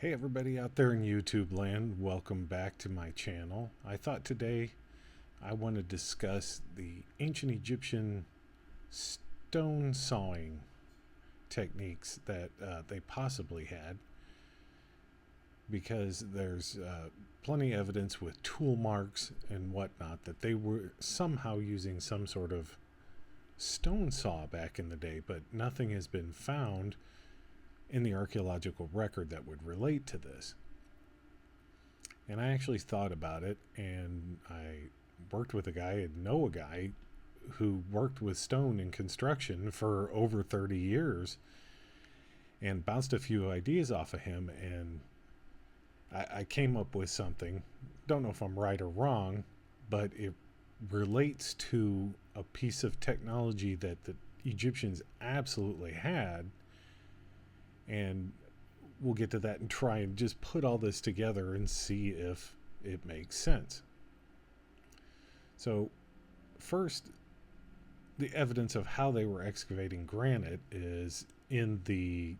Hey everybody out there in YouTube land, welcome back to my channel. I thought today I want to discuss the ancient Egyptian stone sawing techniques that they possibly had, because there's plenty of evidence with tool marks and whatnot that they were somehow using some sort of stone saw back in the day, but nothing has been found in the archaeological record that would relate to this. And I actually thought about it, and I worked with a guy and know a guy who worked with stone in construction for over 30 years and bounced a few ideas off of him, and I came up with something. Don't know if I'm right or wrong, but it relates to a piece of technology that the Egyptians absolutely had, and we'll get to that and try and just put all this together and see if it makes sense. So, first, the evidence of how they were excavating granite is in the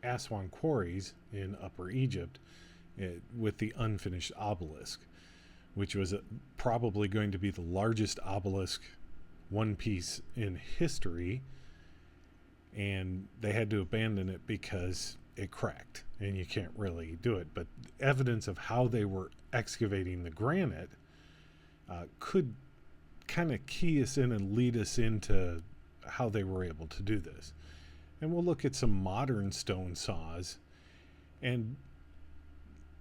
Aswan quarries in Upper Egypt, with the unfinished obelisk, which was probably going to be the largest obelisk one piece in history, and they had to abandon it because it cracked and you can't really do it. But evidence of how they were excavating the granite could kind of key us in and lead us into how they were able to do this. And we'll look at some modern stone saws and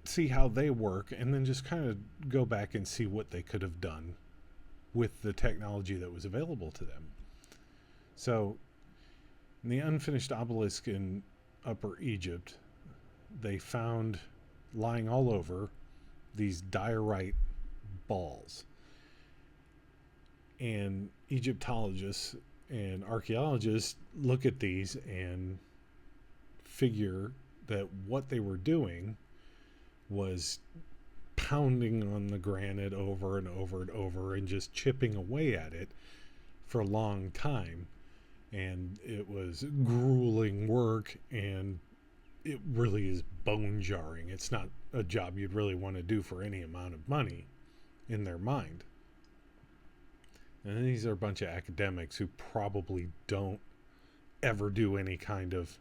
see how they work, and then just kind of go back and see what they could have done with the technology that was available to them. So in the unfinished obelisk in Upper Egypt, they found lying all over these diorite balls. And Egyptologists and archaeologists look at these and figure that what they were doing was pounding on the granite over and over and over and just chipping away at it for a long time. And it was grueling work, and it really is bone jarring. It's not a job you'd really want to do for any amount of money in their mind. And these are a bunch of academics who probably don't ever do any kind of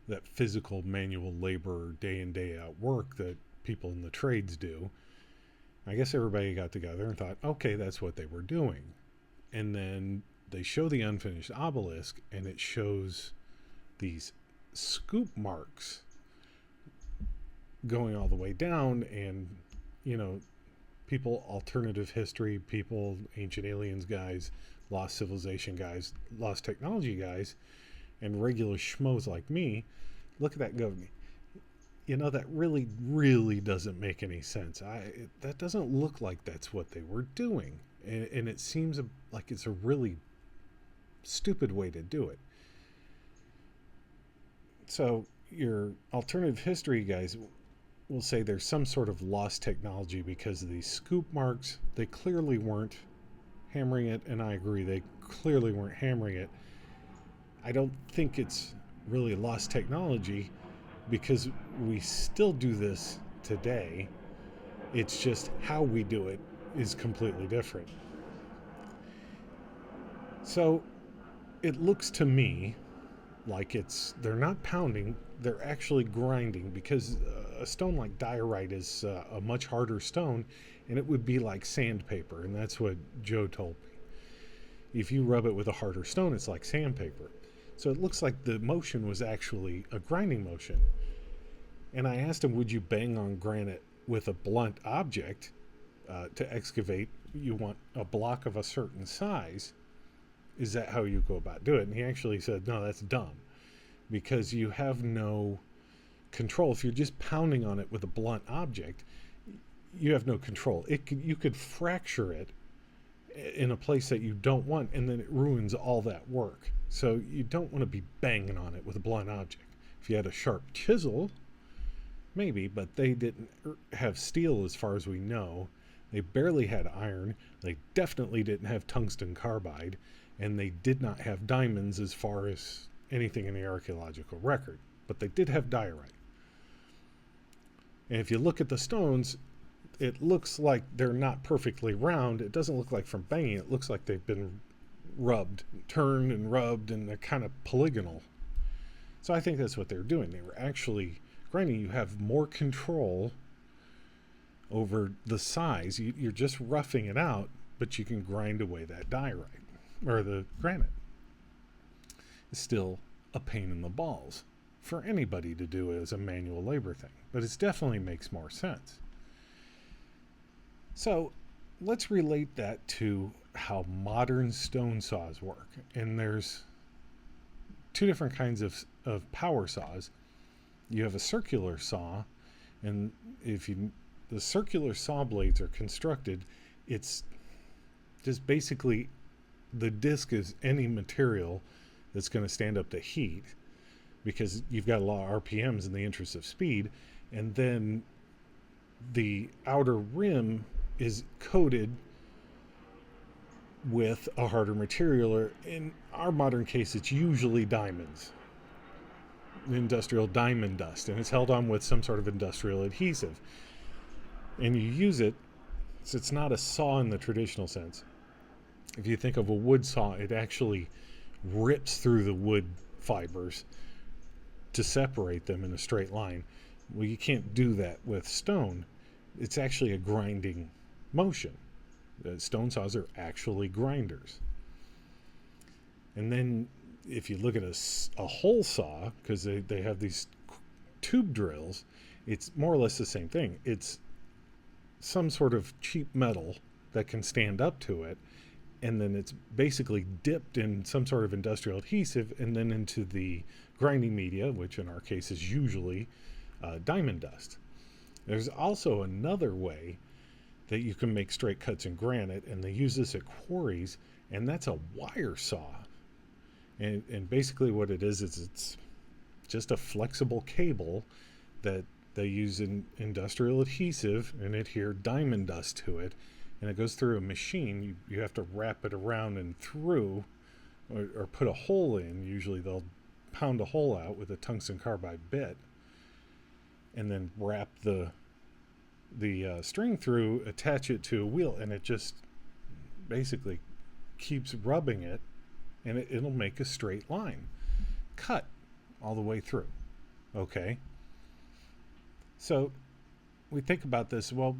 that physical manual labor, day in, day out work that people in the trades do. I guess everybody got together and thought, okay, that's what they were doing. And then they show the unfinished obelisk, and it shows these scoop marks going all the way down. And, people, alternative history people, ancient aliens guys, lost civilization guys, lost technology guys, and regular schmoes like me look at that and go, that really, really doesn't make any sense. That doesn't look like that's what they were doing. And it seems like it's a really stupid way to do it. So your alternative history guys will say there's some sort of lost technology because of these scoop marks. They clearly weren't hammering it, and I agree, they clearly weren't hammering it. I don't think it's really lost technology, because we still do this today. It's just how we do it is completely different. So it looks to me like they're not pounding, they're actually grinding, because a stone like diorite is a much harder stone, and it would be like sandpaper, and that's what Joe told me. If you rub it with a harder stone, it's like sandpaper. So it looks like the motion was actually a grinding motion. And I asked him, would you bang on granite with a blunt object to excavate? You want a block of a certain size. Is that how you go about doing it? And he actually said, no, that's dumb, because you have no control. If you're just pounding on it with a blunt object, you have no control. You could fracture it in a place that you don't want, and then it ruins all that work. So you don't want to be banging on it with a blunt object. If you had a sharp chisel, maybe, but they didn't have steel as far as we know. They barely had iron. They definitely didn't have tungsten carbide, and they did not have diamonds as far as anything in the archaeological record, but they did have diorite. And if you look at the stones, it looks like they're not perfectly round. It doesn't look like from banging. It looks like they've been rubbed, turned and rubbed, and they're kind of polygonal. So I think that's what they're doing. They were actually grinding. You have more control over the size. You're just roughing it out, but you can grind away that diorite or the granite. It's still a pain in the balls for anybody to do as a manual labor thing, but it definitely makes more sense. So let's relate that to how modern stone saws work. And there's two different kinds of power saws. You have a circular saw, and the circular saw blades are constructed, it's just basically the disc is any material that's going to stand up to heat, because you've got a lot of RPMs in the interest of speed, and then the outer rim is coated with a harder material, or in our modern case it's usually diamonds, industrial diamond dust, and it's held on with some sort of industrial adhesive, and you use it. So it's not a saw in the traditional sense. If you think of a wood saw, it actually rips through the wood fibers to separate them in a straight line. Well, you can't do that with stone. It's actually a grinding motion. Stone saws are actually grinders. And then if you look at a hole saw, because they have these tube drills, it's more or less the same thing. It's some sort of cheap metal that can stand up to it, and then it's basically dipped in some sort of industrial adhesive and then into the grinding media, which in our case is usually diamond dust. There's also another way that you can make straight cuts in granite, and they use this at quarries, and that's a wire saw. And basically what it is it's just a flexible cable that they use in industrial adhesive and adhere diamond dust to it, and it goes through a machine. You have to wrap it around and through, or put a hole in. Usually they'll pound a hole out with a tungsten carbide bit, and then wrap the string through, attach it to a wheel, and it just basically keeps rubbing it, and it'll make a straight line cut all the way through. Okay, so we think about this. Well,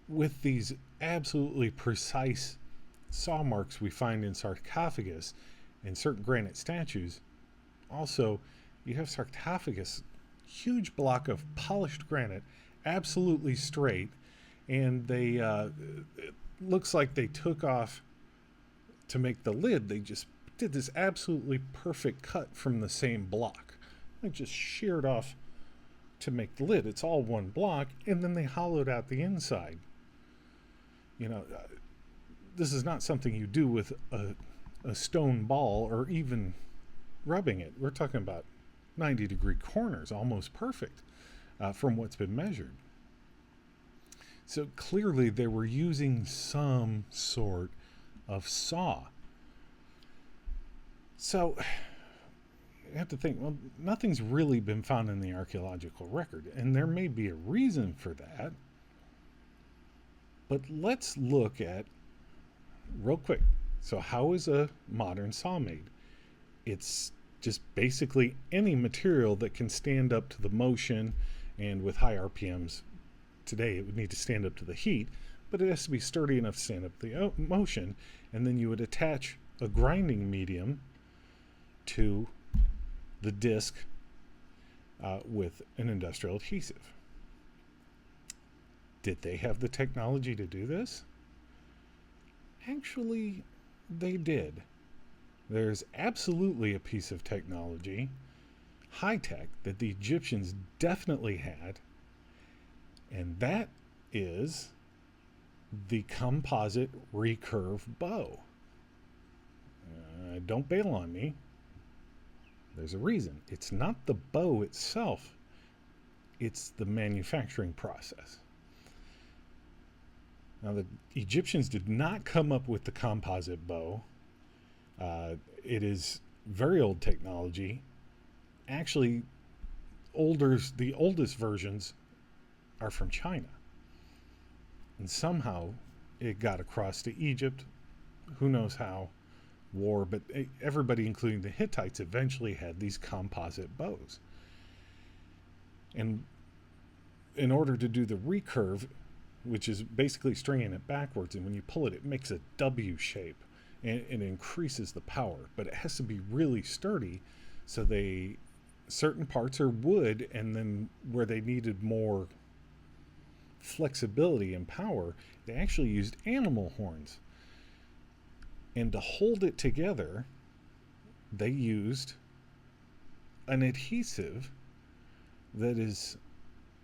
with these absolutely precise saw marks we find in sarcophagus and certain granite statues, also you have sarcophagus, huge block of polished granite, absolutely straight, and they it looks like they took off to make the lid. They just did this absolutely perfect cut from the same block. They just sheared off to make the lid. It's all one block, and then they hollowed out the inside. This is not something you do with a stone ball or even rubbing it. We're talking about 90-degree corners, almost perfect from what's been measured. So clearly they were using some sort of saw. So you have to think, well, nothing's really been found in the archaeological record, and there may be a reason for that. But let's look at, real quick, so how is a modern saw made? It's just basically any material that can stand up to the motion, and with high RPMs today it would need to stand up to the heat, but it has to be sturdy enough to stand up to the motion, and then you would attach a grinding medium to the disc with an industrial adhesive. Did they have the technology to do this? Actually, they did. There's absolutely a piece of technology, high tech, that the Egyptians definitely had, and that is the composite recurve bow. Don't bail on me. There's a reason. It's not the bow itself, it's the manufacturing process. Now, the Egyptians did not come up with the composite bow. It is very old technology. Actually, the oldest versions are from China. And somehow it got across to Egypt. Who knows how? War, but everybody, including the Hittites, eventually had these composite bows. And in order to do the recurve, which is basically stringing it backwards, and when you pull it, it makes a W shape and it increases the power. But it has to be really sturdy, so certain parts are wood, and then where they needed more flexibility and power, they actually used animal horns. And to hold it together, they used an adhesive that is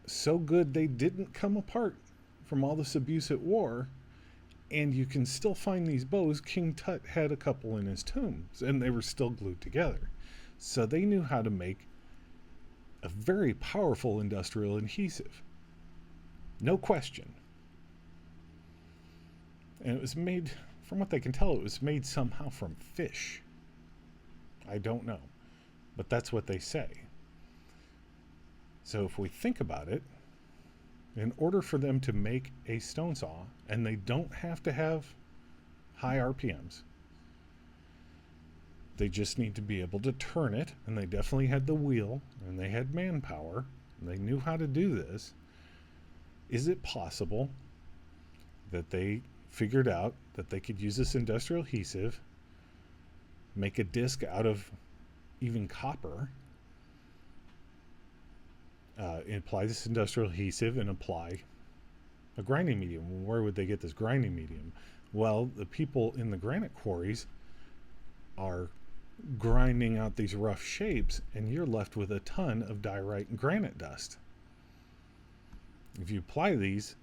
so good they didn't come apart from all this abuse at war. And you can still find these bows. King Tut had a couple in his tombs, and they were still glued together. So they knew how to make a very powerful industrial adhesive. No question. And it was made, from what they can tell, it was made somehow from fish. I don't know. But that's what they say. So if we think about it, in order for them to make a stone saw, and they don't have to have high RPMs, they just need to be able to turn it, and they definitely had the wheel, and they had manpower, and they knew how to do this. Is it possible that they figured out that they could use this industrial adhesive, make a disc out of even copper, apply this industrial adhesive, and apply a grinding medium? Where would they get this grinding medium? Well, the people in the granite quarries are grinding out these rough shapes, and you're left with a ton of diorite and granite dust. If you apply these,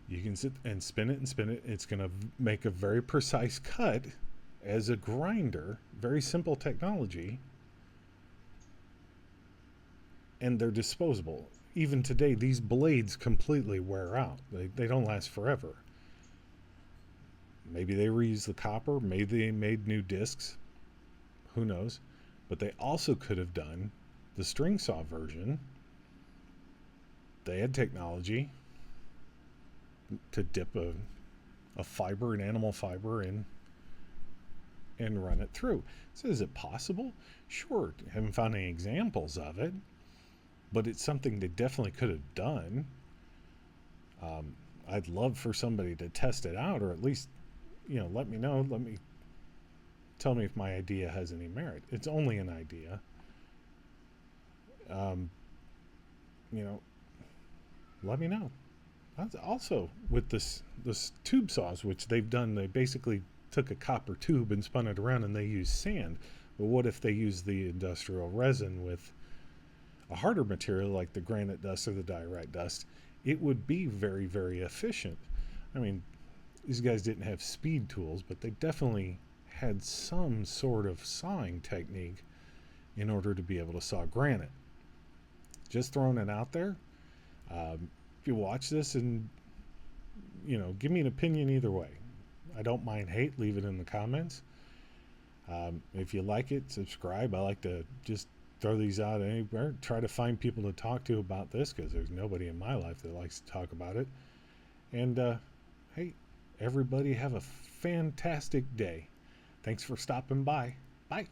you can sit and spin it and spin it. It's going to make a very precise cut as a grinder. Very simple technology. And they're disposable. Even today, these blades completely wear out. They don't last forever. Maybe they reused the copper. Maybe they made new discs. Who knows? But they also could have done the string saw version. They had technology to dip a fiber, an animal fiber, in and run it through. So is it possible? Sure. Haven't found any examples of it, but it's something they definitely could have done. I'd love for somebody to test it out, or at least, let me know. Tell me if my idea has any merit. It's only an idea. Let me know. Also, with this tube saws, which they've done, they basically took a copper tube and spun it around, and they used sand. But what if they use the industrial resin with a harder material like the granite dust or the diorite dust? It would be very, very efficient. I mean, these guys didn't have speed tools, but they definitely had some sort of sawing technique in order to be able to saw granite. Just throwing it out there. If you watch this and, give me an opinion either way. I don't mind hate. Leave it in the comments. If you like it, subscribe. I like to just throw these out anywhere. Try to find people to talk to about this, because there's nobody in my life that likes to talk about it. And, hey, everybody have a fantastic day. Thanks for stopping by. Bye.